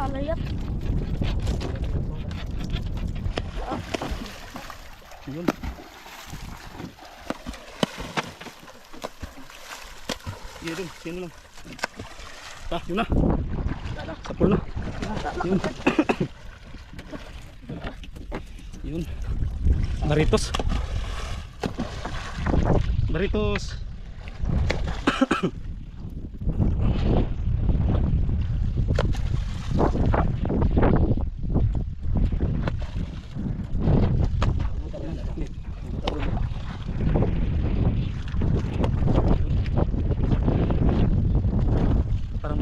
Layat. Yun. Yun dun, sino lang. Yun na. Sapul na. Yun. Yun. Baritos. Baritos.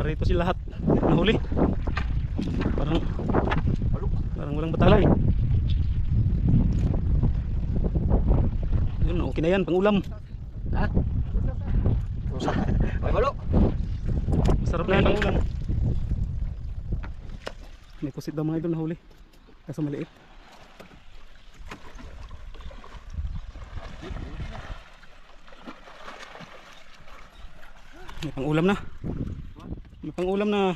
Ito si lahat nahuli. Parang walang batalay. Yun, okay na yan, pang ulam. Ha? Masarap na yan pang ulam. May pusit daw mga idol nahuli. Kaso maliit. May pang ulam na. May pang ulam na.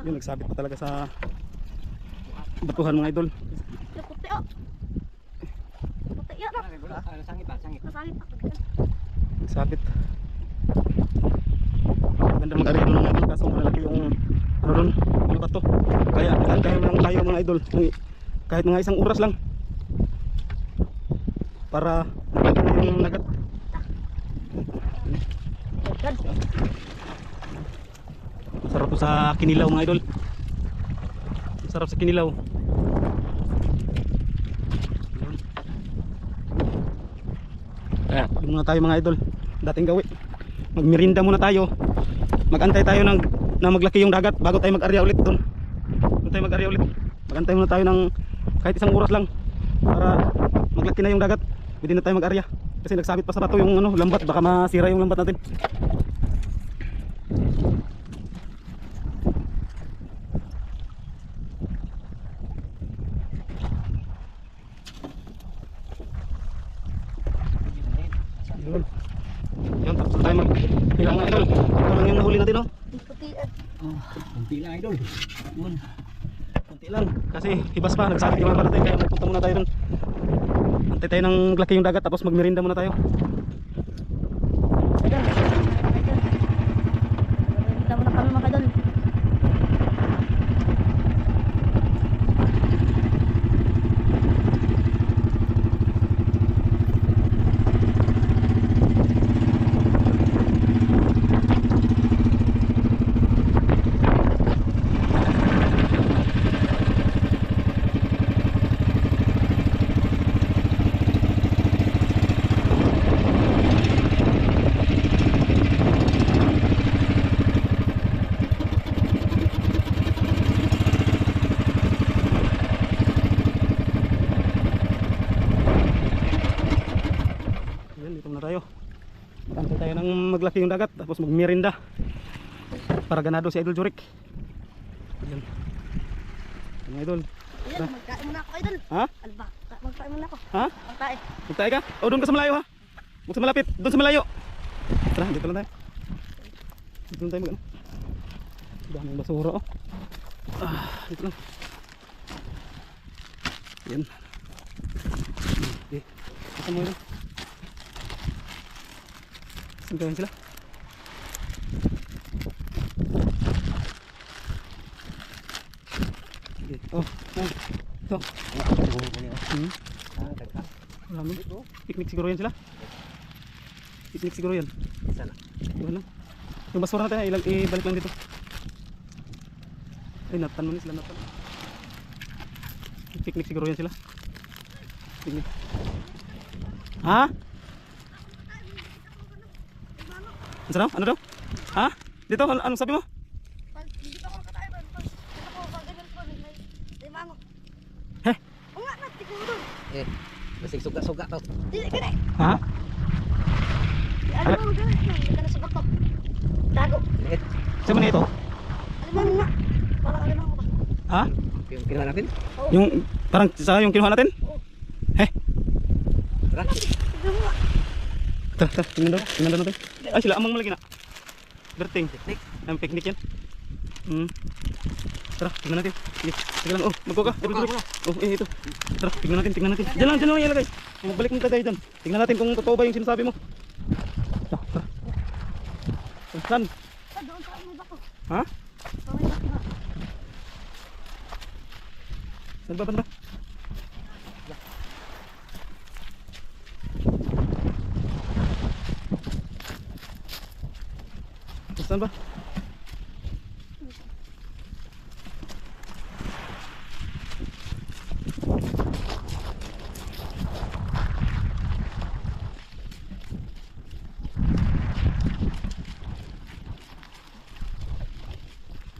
Yun, nagsabit pa talaga sa batuhan mga idol. Puti oh. Puti yan. Nasangit. Nagsabit. Ganda mag-ari doon mga idol, kaso malalaki yung ano doon, yung bato. Kaya lang tayo mga idol, kahit mga isang oras lang para makita yung nagat. Masarap to sa kinilaw mga idol. Masarap sa kinilaw. Doon muna tayo mga idol. Dating gawi. Magmerinda muna tayo. Magantay tayo na maglaki yung dagat bago tayo mag-arya ulit doon. Bago tayo mag-arya ulit. Magantay muna tayo ng kahit isang oras lang para maglaki na yung dagat. Pwede na tayo mag-arya. Kasi nagsabit pa sa bato yung ano, lambat, baka masira yung lambat natin. Yun, tapos tayo mag-ilang idol. Ito lang yung nahuli natin, no? Kunti lang idol. Yun. Kunti lang. Kasi hibas pa, nagsabit yung lambat natin. Kaya magpunta muna tayo dun. Antay tayo ng maglaki yung dagat, tapos magmerinda muna tayo. Kita mo na kami mga idol. Magantay tayo ng maglaki yung dagat, tapos magmerinda para ganado si Idol Jurik. Ayan. Mga idol. Ayan, magkain muna ako idol. Ha? Alba, magkain muna ako. Ha? Magkain. Magtae ka? O doon ka sa malayo ha? Huwag sa malapit, doon sa malayo. Tara, dito lang tayo. Dito lang tayo mag-ano. Daming basura oh. Dito lang. Ayan. Okay. Ito mo yun. Saan gawin sila? Okay. Oh, ay. Ito. Marami. Picnic siguro yan sila. Picnic siguro yan. Sana. Yung basura natin, ibalik lang dito. Ay, natan mo ni sila, natan. Picnic siguro yan sila. Picnic. Ha? Ano daw? Ha? Dito, anong sabi mo? Dito ako nakatayo ba? Dito ako, ganyan po. May manok. Heh? O nga, natigil mo doon. Basig suga-suga to. Dili, gani. Ha? Ala, Ika na sa bato. Dago. saan mo na ito? Alimango nga. Parang alimango ba? Ha? Yung kinuha natin? Yung parang sa yung kinuha natin? Heh. Tara. Tignan mo nga. Tara, tingnan daw natin. Ay, sila amang malagi na. Berting. Ang picnic yan. Tara, tingnan natin. Sige lang, magko ka. Ito. Tara, tingnan natin. Diyan lang ilagay. Magbalik mo tayo dyan. Tingnan natin kung totoo ba yung sinasabi mo. Tara. Saan? Doon sa may bato. Ha? Sa may bato nga. Saan ba banda? Saan ba?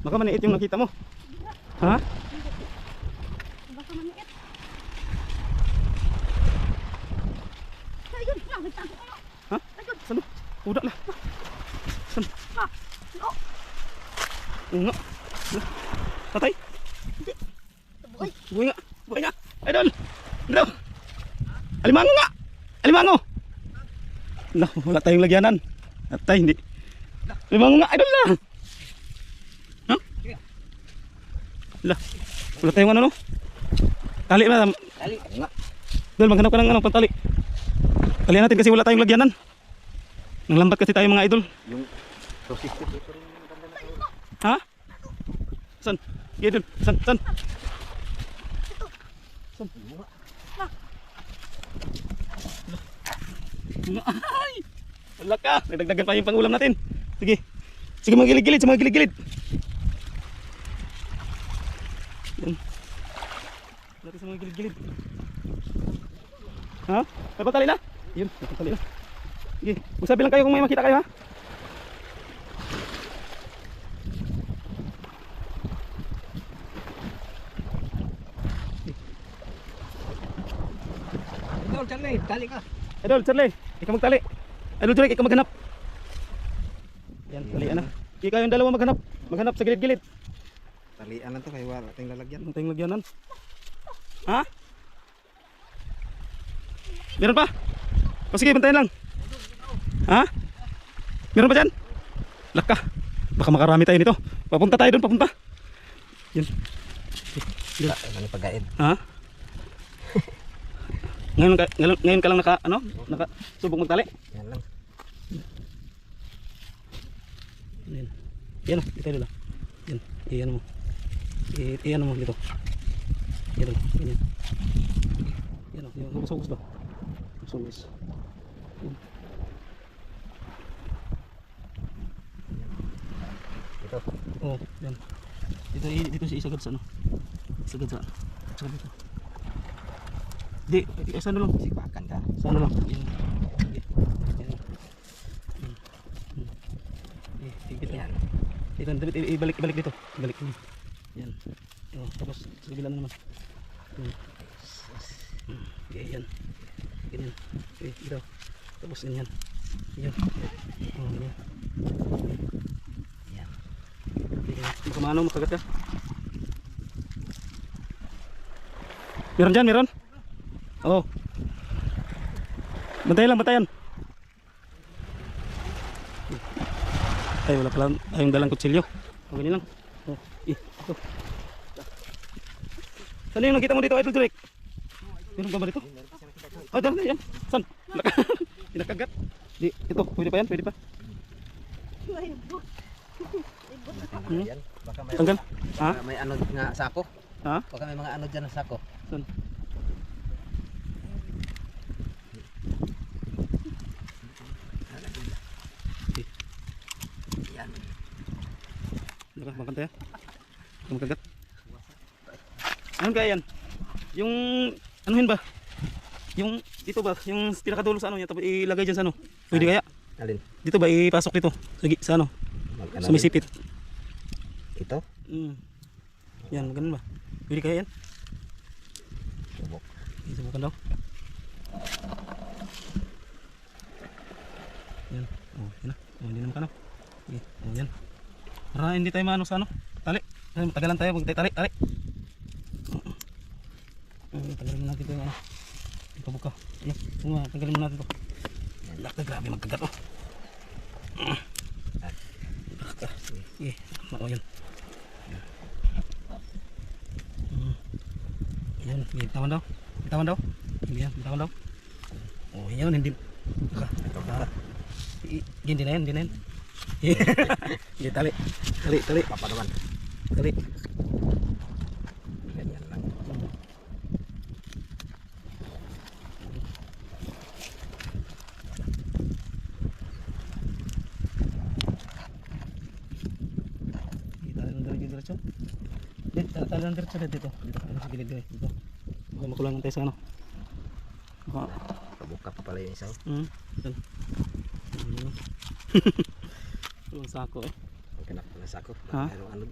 Baka maniit yung nakita mo. Ha? Baka maniit. Ayun, lang, nagtago ko nga. Ha? Saan ba? Uda lah. Saan? Oo. Oo nga. Tatay? Buhay. Buhay nga. Idol! Idol! Alimango nga! Alimango! Nah, wala tayong lagyanan. Tatay, hindi. Alimango nga, idol na! Ha? Wala tayong ano no? Tali na. Tali. Nga. Idol, maghanap ka ng ano, pantali. Talihan natin kasi wala tayong lagyanan. Nanglambat kasi tayo mga idol. Yung process ko. Ha? San? Idol, san? San? Ay! Wala ka! Nagdagdagan pa yung pangulam natin. Sige. Sige mga gilid-gilid, sa mga gilid-gilid. Yan. Natin sa mga gilid-gilid. Ha? May pantali na? Yun, may pantali na. Sige, magsabi lang kayo kung may makita kayo ha. Ito, Charlie. Tali ka. Idol, Charlie, ikaw magtali. Idol, Jurek, ikaw maghanap. Yan, talian na. Ikaw yung dalawa maghanap. Maghanap sa gilid-gilid. Talian lang to kaya wala tayong lalagyan. Ang tayong lagyanan. Ha? Meron pa? O sige, bantayan lang. Ha? Meron pa dyan? Laka. Baka makarami tayo nito. Papunta tayo doon, papunta. Yan. Ano pagkain? Ha? Ngayon ka lang naka subok magtali. Yan lang. Yan. Yan, dito lang. Yan, iyan mo. Iyan mo dito. Yan, yan. Yan, yung hugos ba? Hugos. Ito. Oh, yan. Dito si isagad sa ano? Isagad sa dito. Di, sa ano lang? Sipakan ka. Sa ano lang? Yan. Yan. Ito, ibalik dito. Ibalik dito. Yan. Oh, tapos sa kabila na naman. Yan. Ganyan. Dito. Tapos ganyan. Yan. Oh, ganyan. Yan. Baka maano, makagat ka. Meron dyan, meron? Oo. Bantayan. Ay, wala pala tayong dalang kutsilyo. O, ganyan lang. Oh, ito. Saan yung nakita mo dito, Idol Jurek? Meron ba dito? Oh, dyan na yan. Saan? Pinakagat. Di, ito, pwede pa yan, pwede pa. Yan. Baka may, Tanggal? Ha? baka may ano nga sako. Ha? Baka may mga ano dyan na sako. Saan? Yan. Makan tayo. Makagat. Ano kaya yan? Yung anuhin ba? Yung dito ba? Yung pinakadulo sa ano niya tapos ilagay diyan sa ano? Pwede kaya? Alin? Dito ba ipasok dito? Sige, sa ano? Mag-ano Sumisipit. ito? Yan, ganun ba? Pwede kaya yan? Subok. Subukan daw. Yan. Hindi naman ka na. Okay. O yan. Para hindi tayo maano sa ano. Tali. Matagalan tayo. Huwag tayo tali. Tali. Tanggalin mo natin ito yung ano. Buka. Ayan. Tanggalin mo natin ito. Laka, grabe magkagat oh. Laka. Okay. O yan. Yan. Bitawan daw. Bitawan daw. Yan. Bitawan daw. Oh yan. Hindi. Laka. Hindi na yan. Hindi na yan. Hindi. Tali. Tali. Tali. Papa naman. Tali. Ganyan lang. Tali ng diretso. Tali ng diretso dito. Dito. Sa gilid dito. Baka makulangan tayo sa ano. Baka. Pabuka pa pala yung isang. Yan. Ang sako eh. Ang kinap pala sako. Ha? Merong ano.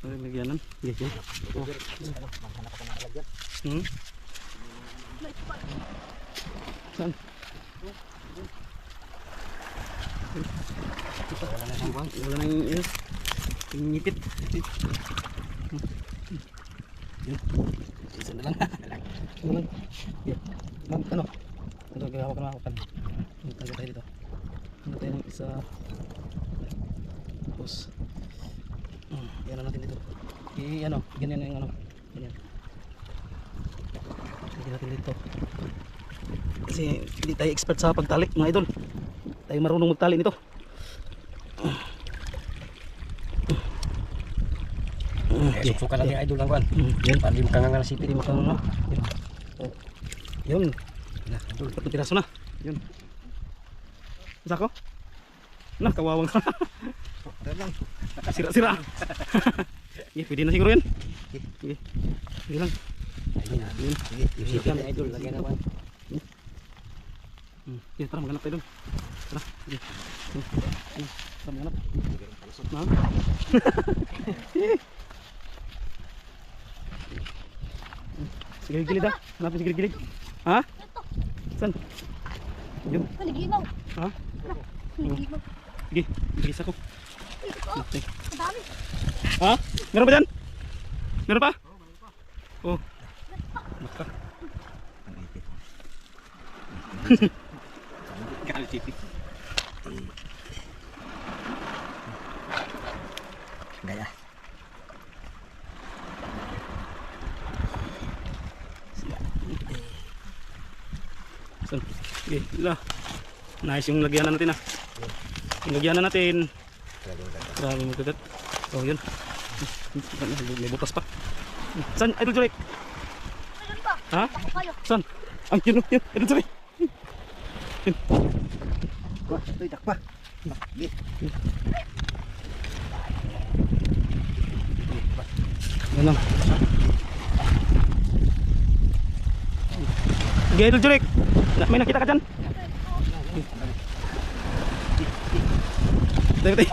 Ay, lagyanan. Ganyan. Oh. Maghanap ako ng lagyan. Saan? Wala na siwang. Wala na yung yung ngipit. Yun. Isa na lang. Isa na lang. Yan. Ano? Ito, gawak na hawakan. Tagal tayo dito. Ano tayo ng isa. Tapos. Yan na natin dito. Ano, ganyan na yung ano. Ganyan. Lagyan natin dito. Kasi hindi tayo expert sa pagtali mga idol. Tayo marunong magtali nito. Suksukan natin idol lang kuan. Yan. Pandi mo kang ngasipin. Hindi makang ano. Yun. Idol, 4 piraso na. Yun. Isa ko? Nah, kawawang ka. Sira-sira. Yeah, pwede na siguro yan. Okay. Sige lang. Yun. Sige, yan idol. Lagyan na kuan. Okay, tara maghanap tayo doon. Tara. Okay. Tara maghanap. Ha? Sige gilid ah. Hanapin sige gilid. Ha? Saan? Yun. Kaligimaw. Ha? Kaligimaw. Sige, bilis ako. Ito. Ang dami. Ha? Meron ba dyan? Meron pa? Oh. Maka. Gaya. Saan? Sige, lah. Nice yung lagyanan natin ah. Yung lagyanan natin. Grabe magkagat. Oh, yun. May butas pa. Saan? Idol Jurek? Ayun ba? Ha? Ako kayo. Saan? Ang yun, yun. Idol Jurek. Yun. Wah, ito dakpa. Yan lang. Sige, Idol Jurek. May nakita ka dyan? Tayo, tayo.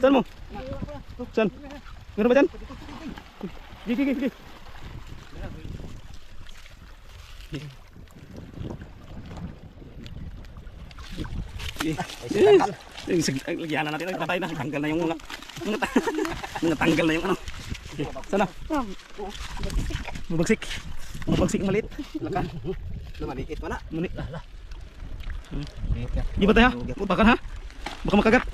Saan mo? Saan? Meron ba dyan? Sige, sige, sige. Lagyanan natin. Patay na. Tanggal na yung mga tanggal na yung ano. Okay. Sana? Mabagsik. Mabagsik maliit. Laka. Lumaliit pa na. Mani. Di ba tayo ha? Baka ha? Baka makagat.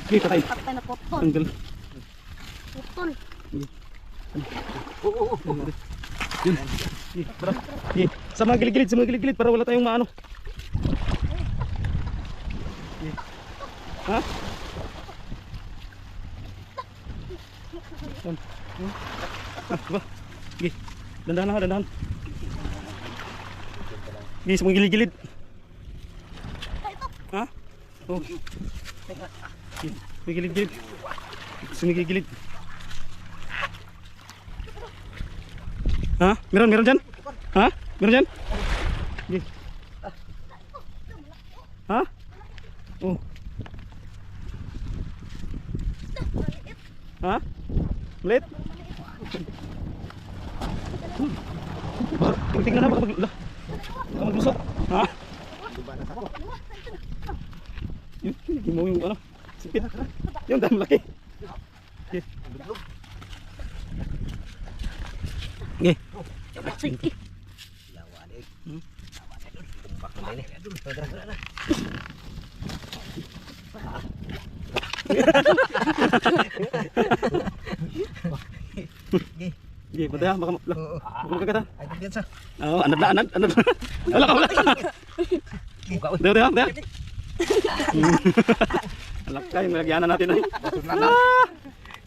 Okay, patay. Patay na potol. Tanggal. Potol. Yun. Okay, tara. Okay. Sa mga gilid-gilid, sa mga gilid-gilid para wala tayong maano. Okay. Ha? Yan. Diba? Okay. Dandahan lang ha, dandahan. Okay, sa mga gilid-gilid. Ha? Oh. Okay. May gilid-gilid. Sa mga gilid-gilid. Ha? Meron dyan? Ha? Meron dyan? Okay. Ha? Oh. Ha? Ulit? Tingnan na baka ka maglusot. Ha? Guba na sa ko. Yun, hindi mo yung ano. Sipit. Yung dami laki. Okay. Okay. Sige. Lawa ni. Lawa ni dul. Tumpak na ini. Dra dra na. Okay, patay ha. Baka magkagat ha. Ay kumpiyansa. Oo, anad na, anad. Wala ka, wala ka. Buka oy. Teo, teo, teo. Alak ka, yung lagyanan natin ay. Suglanan.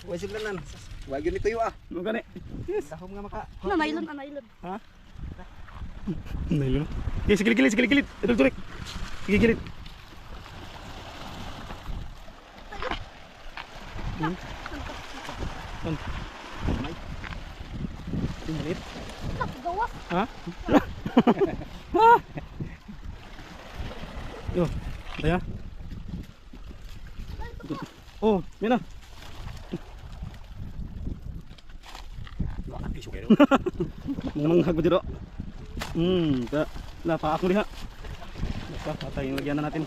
Way suglanan. Wa gyud ni tuyo ah. Ano gani? Dahom nga maka. Nanailon. Ha? Nailo. Okay, sige gilid, sige gilid. Idol turik. Sige gilid. Malit. Nakagawas. Ha? Yo, taya. Oh, yun na. Wa piso kayo. Manghag ba dito? Pa ako diha. Pa patay yung lagyan na natin.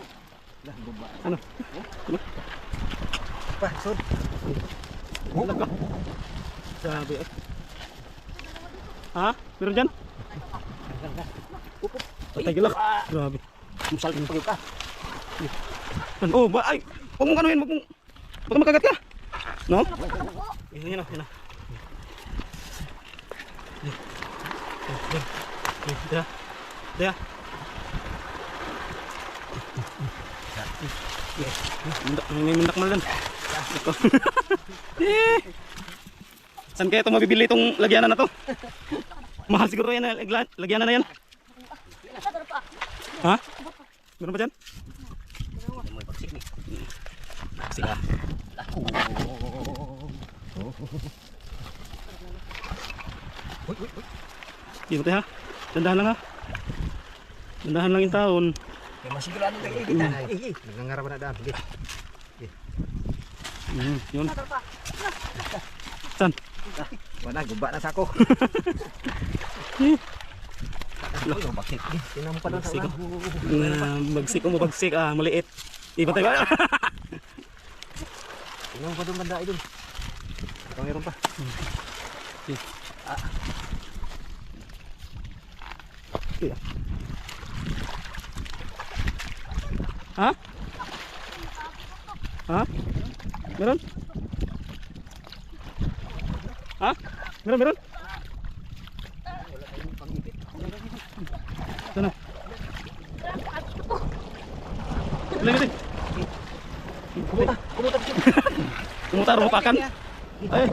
Lah guba. Ano? Pa, sud. Lag ka. Sabi eh. Ha? Meron dyan? Patay gilak. Grabe. Musal pa ka. Oh, ba ay. Huwag mong kanuhin, huwag mong baka makagat ka. No? Yun na, yun na. Daya. Daya. May mundak mal lang. Saan kaya ito mabibili itong lagyanan na to? Mahal siguro yan, lagyanan na yan. Ha? Meron ba dyan? May pagsik ni. Sige. Uy, uy, uy. Di ba tayo ha? Dandahan lang ha? Dandahan lang yung taon. Kaya masigurado tayo kita. Nangangarap na daan. Sige. Yun. Saan? Wala, guba na sa ako. Ano bagsik? Tingnan mo pa lang sa Bagsik ulan. Bagsik mo, bagsik. Maliit. Di ba tayo ba? Tingnan mo pa doon banda idol. Ito meron pa. Okay. Ha? Ha? Meron? Ha? Meron? Sana. Bilang ito. Kumutar mo pakan. Ay.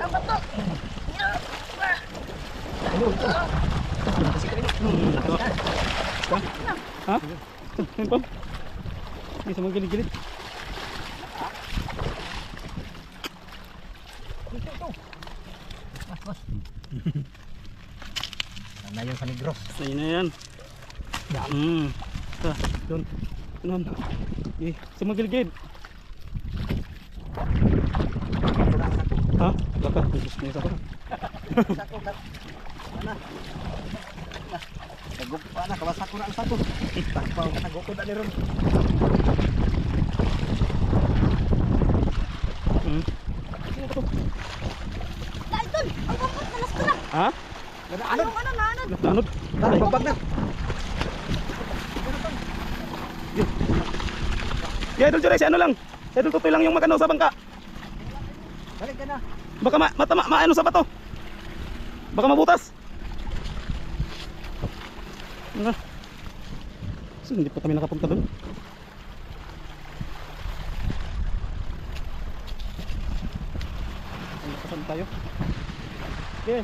Ha? Ayun pa. Hindi sa mga gilid-gilid. Na yung kanigros. Ayun na yan. Doon. Doon. Eh, sa mga gilid-gilid. Ha? Baka. May isa pa. Sako ka. Ana. Nagupa na kawasak ko na ang sako. Takpaw ka nagukod na ni ron. Idol, ang kapot na nas ko na. Ha? Anong nanod? Nanod. Dali babag na. Yeah, Idol Juray, si ano lang. Si Idol Tutoy lang yung magano sa bangka. Balik ka na. Baka maano sa bato. Baka mabutas. Ano? So, hindi pa kami nakapunta doon. Saan tayo? Okay.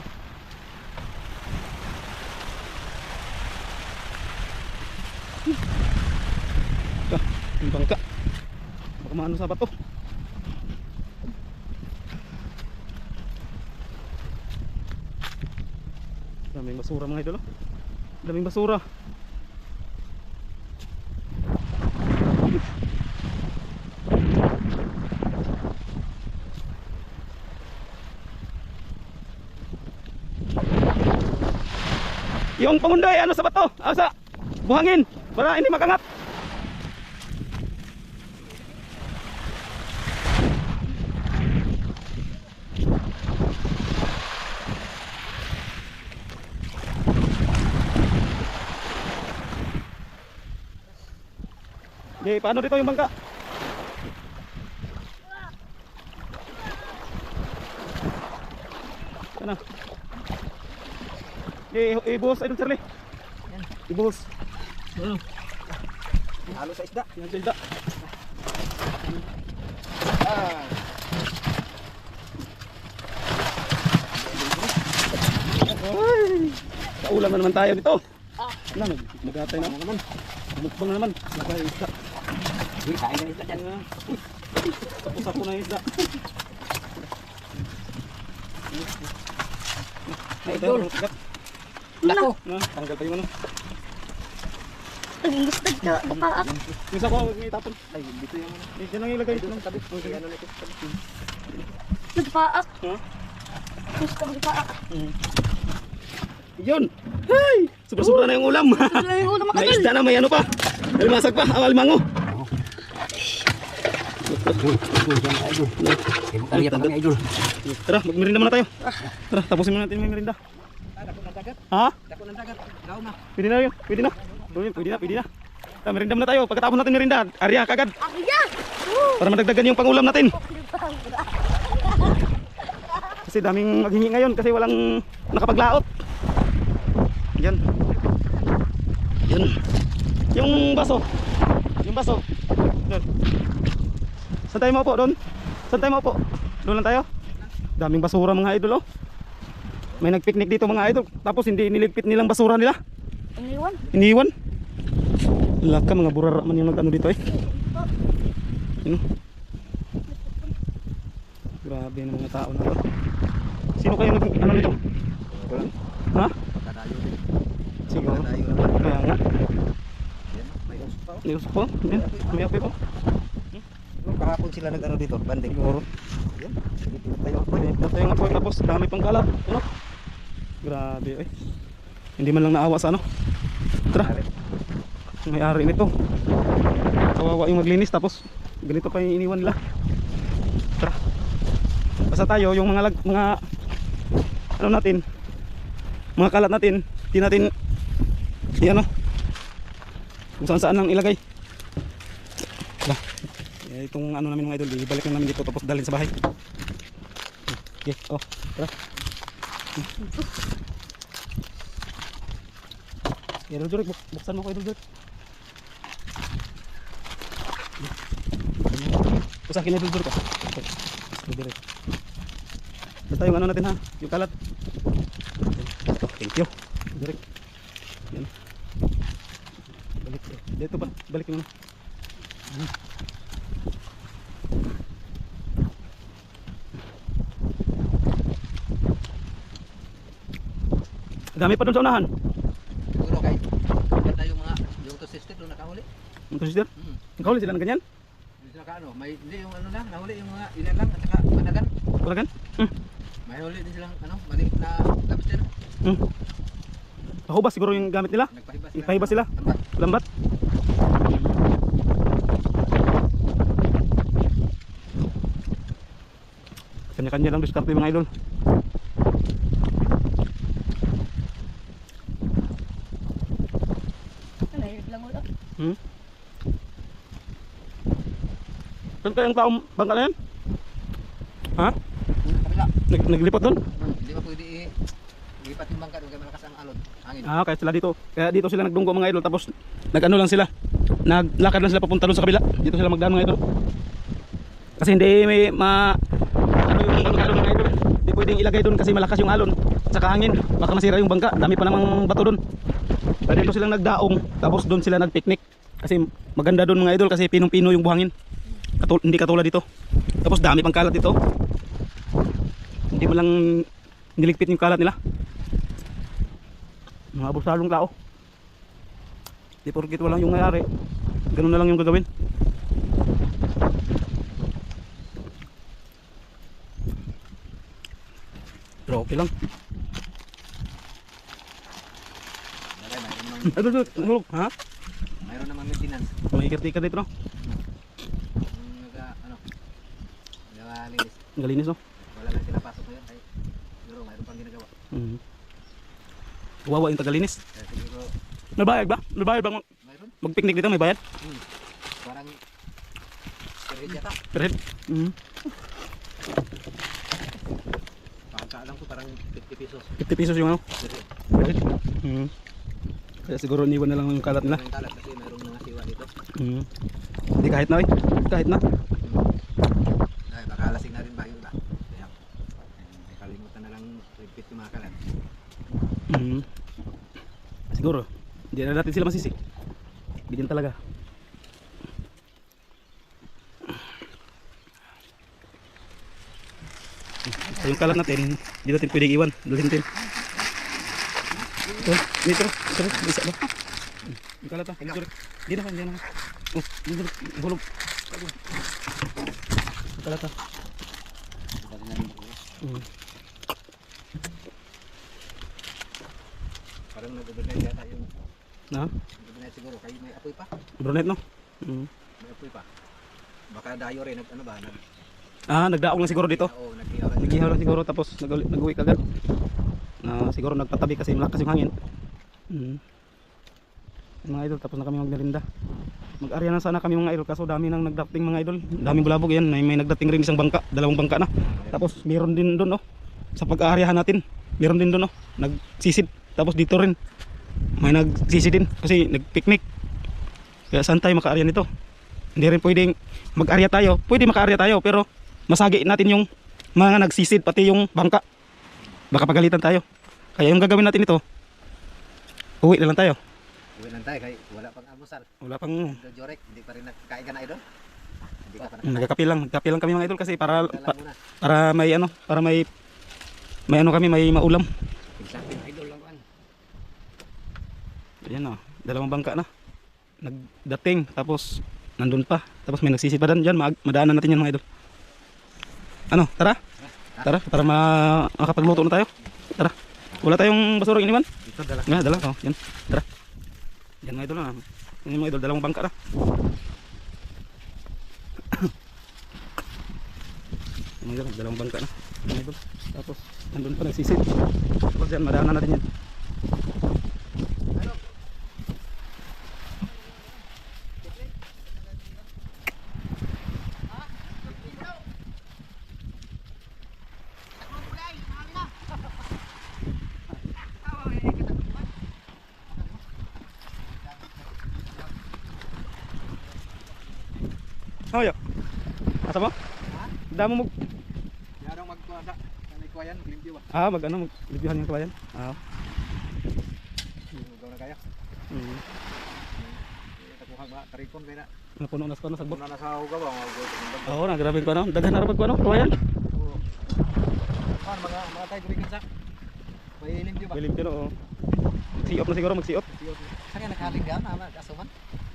Yung bangka. Baka maano sa bato. Daming basura mga idol. Daming basura. Yung pangunday ano sa bato? Asa? buhangin para hindi makangat. Okay, paano dito yung bangka? Ano? Ibuhos, Idol Charlie. Ibuhos. Halo sa isda. Yan sa isda. Ay, kaulam na naman tayo dito. Ano, naghatay na naman. Mukbang na naman. Lagay isda. Uy, kain ka ng isda dyan. Tapos ako na yung isda. Idol. Lako. Tanggal pa yung ano. Ang gusto na. Baka Yung isa ko, may tapon. Ay, dito yung ano. Diyan lang ilagay. Dito ng tabi. Ay, ano nito sa tabi. nagpaak. Ha? Gusto ko nagpaak. Yun! Hey! Sobra-sobra na yung ulam. Wala yung ulam May Idol. isda na, may ano pa. May masag pa, alimango. Idol. Kaya pa kami, Idol. Tara, magmerinda muna tayo. Tara, tapusin muna natin yung merinda. Dako ng dagat. Ha? Dako ng dagat. Daw na. Pwede na yun, pwede na. Pwede na. Tara, merinda muna tayo. Pagkatapos natin merinda, arya kagad. Arya! Para madagdagan yung pangulam natin. Kasi daming maghingi ngayon kasi walang nakapaglaot. Yan. Yan. Yung baso. Yung baso. Doon. Saan tayo maupo doon? Saan tayo maupo? Doon lang tayo? Daming basura mga idol oh. May nagpiknik dito mga idol. Tapos hindi niligpit nilang basura nila. Iniwan. Iniwan. Laka mga burara man yung nag-ano dito eh. Yun. Grabe ng mga tao na to. Sino kayo nag ano dito? Ha? Pagkadayo din. Siguro. Pagkadayo naman. Kaya nga. Yan, may usok pa. News po. Yan. May apoy po. Kahapon sila nag-ano dito, banding. Siguro. Yan. Dito tayo. Ito yung apoy tapos dami pang kalat. Ano? Grabe eh. Hindi man lang naawa sa ano. Tara. May-ari nito. Kawawa yung maglinis tapos ganito pa yung iniwan nila. Tara. Basta tayo yung mga ano natin, mga kalat natin, di natin ano kung saan saan lang ilagay. Tara. Itong ano namin mga idol, ibalik na namin dito tapos dalhin sa bahay. Okay, oh, tara. Idol Jurik, buksan mo ko Idol Jurik. Usakin Idol Jurik ka. Okay. Idol Jurik. Basta yung ano natin ha, yung kalat. Thank you. Idol Jurik. Yan. Balik. Dito ba? Balik yung ano. Dami pa doon sa unahan. Siguro kay. Ganda yung mga, yung to sister doon nakahuli. Ito sister. Nakahuli sila ng ganyan. Hindi sila kaano, may hindi yung ano lang, nahuli yung mga ilan lang at saka managan. Walagan? May huli din silang ano, maliit na lobster. Pahubas siguro yung gamit nila. Ipahiba sila. Tambat. Lambat. Kanya-kanya lang diskarte mga idol. Nahirap lang ulo. Saan kayang taong bangka na yan? Ha? Kabila. Naglipot doon? Hindi ba pwede lipat yung bangka doon kaya malakas ang alon. Hangin. Kaya sila dito. Kaya dito sila nagdunggo mga idol. Tapos nag-ano lang sila. Naglakad lang sila papunta doon sa kabila. Dito sila magdaan mga idol. Kasi hindi may ano yung bangka doon mga idol. Hindi pwedeng ilagay doon kasi malakas yung alon. Saka hangin. Baka masira yung bangka. Dami pa namang bato doon. Kaya dito silang nagdaong. Tapos doon sila nagpiknik. Kasi maganda doon mga idol kasi pinong-pino yung buhangin. Hindi katulad dito. Tapos dami pang kalat dito. Hindi mo lang niligpit yung kalat nila. Mga abusadong tao. Di porkit wala yung nangyari, ganun na lang yung gagawin. Pero okay lang. Mayroon mga Idol, hulog. Ha? mayroon naman maintenance. May caretaker dito, no? Yung nagalinis. Galinis, no? Wala lang sila pasok ngayon. Ay, siguro mayroon pang ginagawa. Wawa yung tagalinis. Kaya siguro May bayad ba? May bayad ba mayroon. mag-picnic dito? May bayad? Parang perhid yata. Per head? Pagkaalam ko parang 50 pesos. 50 pesos yung ano? Perhid. Per head? Kaya siguro niwan na lang yung kalat nila. May talag kasi mayroong mga siwa dito. Hindi kahit na, eh. Kahit na. Ay, baka lasing na rin ba yun ba? Kaya, kalimutan na lang repeat yung mga kalat. Siguro. Hindi na natin sila masisi. Bigyan talaga. Ito yung kalat natin. Hindi natin pwedeng iwan. Dalhin natin. Ito. Dito. Ito. Isa ba? Yung kalat ha. Hindi na. Hindi na. Oh, dito. Hulog. Yung kalat ha. Parang nag-overnight yata yung Na? overnight siguro. Kayo may apoy pa? Brunet no? May apoy pa. Baka dayo rin. Ano ba? Nagdaong lang siguro dito. Oo, nag-ihaw rin. Nag-ihaw lang siguro tapos nag-uwi kagad. Siguro nagpatabi kasi malakas yung hangin. Mga idol, tapos na kami magmerinda. Mag-arya na sana kami mga idol kaso dami nang nagdating mga idol. Daming bulabog yan. May nagdating rin isang bangka, dalawang bangka na. Tapos meron din doon no. Sa pag-aaryahan natin, meron din doon no. Nagsisid. Tapos dito rin may nagsisid din kasi nagpicnic. Kaya saan tayo maka-arya nito? Hindi rin pwedeng mag-arya tayo. Pwede maka-arya tayo pero masagi natin yung mga nagsisid pati yung bangka. Baka pagalitan tayo. Kaya yung gagawin natin ito, uwi na lang tayo. Uwi lang tayo. Kaya wala pang almusal. Wala pang Jorek, hindi pa rin nagkain ka na idol? Hindi ka pa nagkain. nagkakape lang kami mga idol kasi para Alam mo na. para may ano, para may ano kami, may maulam. Pinsapin idol lang kan. Ayan oh, dalawang bangka na. Nagdating tapos nandun pa. Tapos may nagsisid pa diyan, madaanan natin yan mga idol. Ano, tara? Tara, para makapagluto na tayo. Tara. Wala tayong basurang iniwan? Dito dala. Nga, dala. Oh, yan. Tara. Yan mga idol na. Yan mga idol, dalawang bangka na. Yan mga idol, dalawang bangka na. Yan mga idol. Tapos, nandun pa nagsisid. Tapos yan, madaanan natin yan. Oh, yo. Asa mo? Damo mo. Yarang magkuwada. May kuwayan, maglimpyo ba? Maglibyahan yung kabayan. Magaw na kaya. Takuha ba? Tarikon kaya na. Napuno na sa kono sagbot. Muna na sa hugaw ba? Oo, grabe ko ano. Daghan na ra pag ano, kabayan. Mga tayo gurikin sa. May limpyo ba? Limpyo no. Mag-siop na siguro, mag-siop. Saan ka nakaling ka? Kasuman?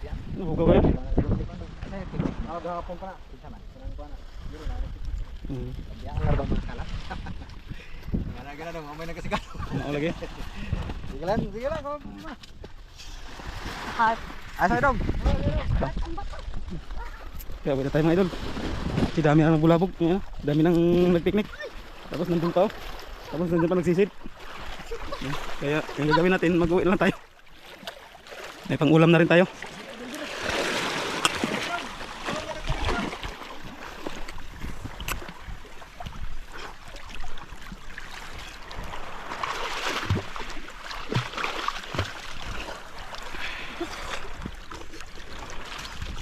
Yan. Ano hugaw ba yan? Gahapon pa na. Pinsa na. Sunang pa na. Yun na. Hmm. Yan ang larbang mga kalat. Gana dong. Umay na kasi ka. Ano lagi? Sige lang. Hot. Asa dong? Kaya pwede tayo mga idol. Si dami na ng bulabog. Dami nang nagpiknik. Tapos nandun pa oh. Tapos nandun pa nagsisid. Kaya yung gagawin natin, mag-uwi na lang tayo. May pang-ulam na rin tayo.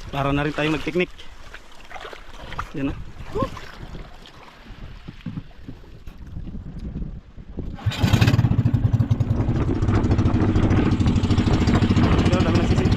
Para na rin tayong nag-picnic. Yan na. Pero dami nagsisid.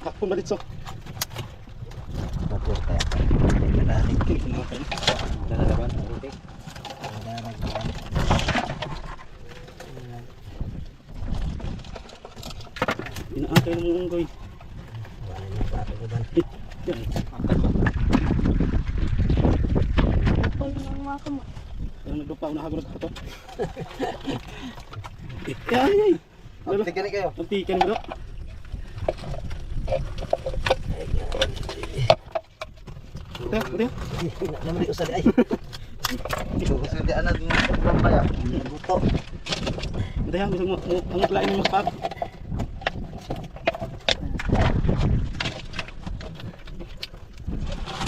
Hakpon ba dito? Tapos kaya. Nadanig. Dadalaban. Buti. Dadalaban. Inaantay mo yung unggoy. Wala yung pato ko ba? Yan, angkat ba? Kapal ng mga kamo. Yung nagdupa, unahago na kato. Ay. Tignan kayo. Magtikan mo. Ito. Naman usad ay. Usad di anak ng lampay ah. Buto. Ito yan, gusto mo ang lain mo magpap.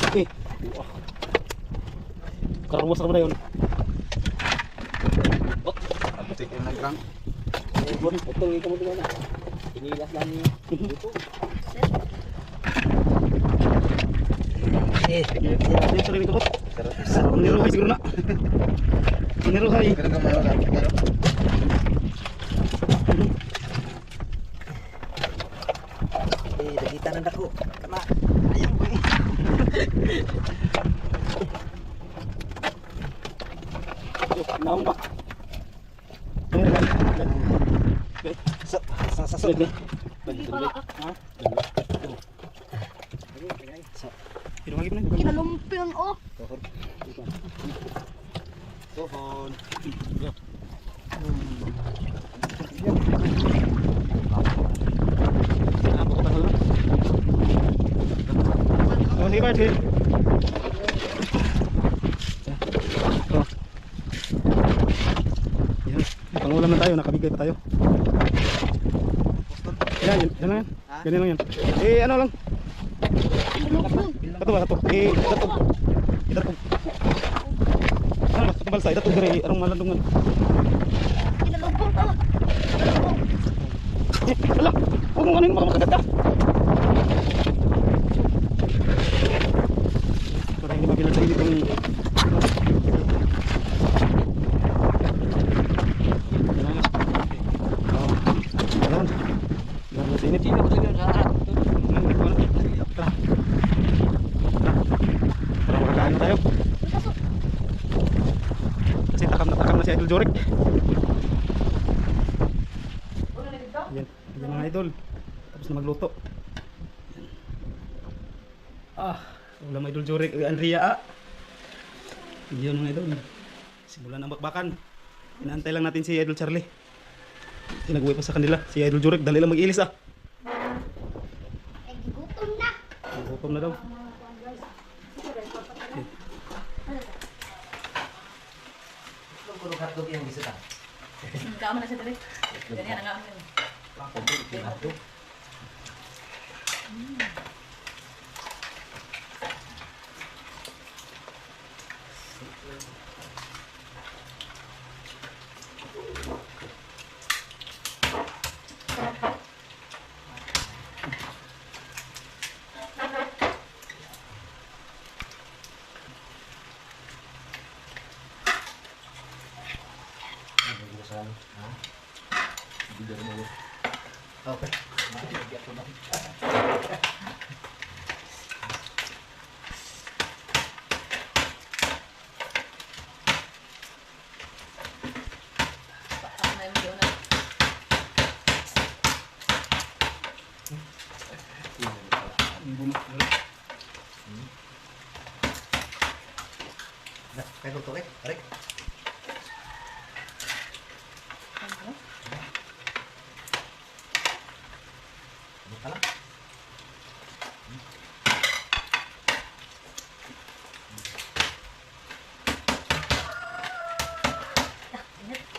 Okay. Karamos na ba na yun? Tignan na grang. Utong ikaw mo na. Inilas lang niyo. Buto. Yung sarili ko po. Ang niruhay siguro na. Ang niruhay. Pero gamayo lang. Nakita na dako. Kama. Ayaw ko eh. Naong ba? Sa Sulit Hindi pa Ha? Hinuhagi mo na. kinalumpin oh. Tuhon. Oh, sige, Bart. Yan. Pangulam na tayo, nakabigay pa tayo. Yan, yan lang yan. Ganyan lang yan. Eh, ano lang. Kato ba, kato. Eh, kato. Kato. Ano ba, kato balsa. Kato dari, arong malandungan. Kinalumpin oh. Kinalumpin. Eh, wala. Huwag mong ano yun, baka makagat ka. Para hindi mabilang sa init yung... Yan. Yan sa init. Tara. Para makakain na tayo. Kasi takam na si Idol Jorik. Yan. Yan mga idol. Tapos na magluto. Ulam Idol Jorik. Andrea Yun mga idol. Simulan ang bakbakan. Inaantay lang natin si Idol Charlie. Nag-uwi pa sa kanila. Si Idol Jorik. Dali lang mag-ilis Eh, gutom na. Gutom na daw. Puro hotdog yung bisa ta. Kama na siya dali. Ganyan ang amin. Okay. Kaya ko tuloy. Tarik. Ano ka lang?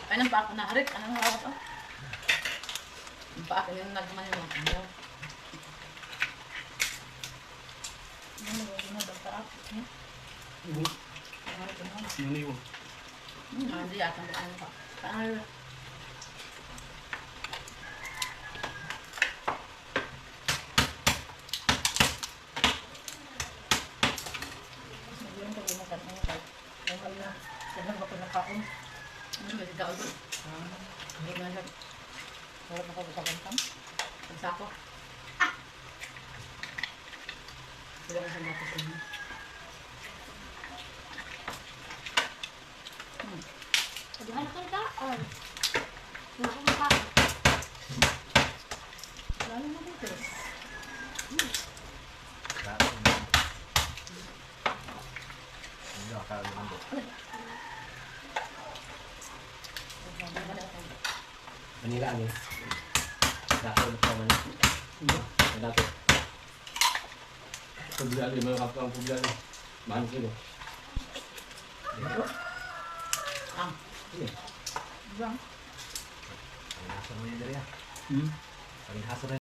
Ay, nang paak na harik. Anong hawak to? Ang paak yung nagman yung mga ano. Ano ba yung mga paak? Yun. Hindi yata ang ano pa. Paano? Yung pag-imakan mo kahit yung kanya sila ba pinakaon? Ano ba siya doon? Hindi nga siya. Harap ako sa kantang. Ang sako. Sila ka sa dapat ko. Sabihan ko na kaan. Nakakakain. Lalo na dito. Hindi ako naman doon. Manila ano? Dako na pa man. Dako. Pagbilan din mga kapang pagbilan. Mahal kilo. Bang. Ang nasa mo yun dali ah. Hmm. Ang nasa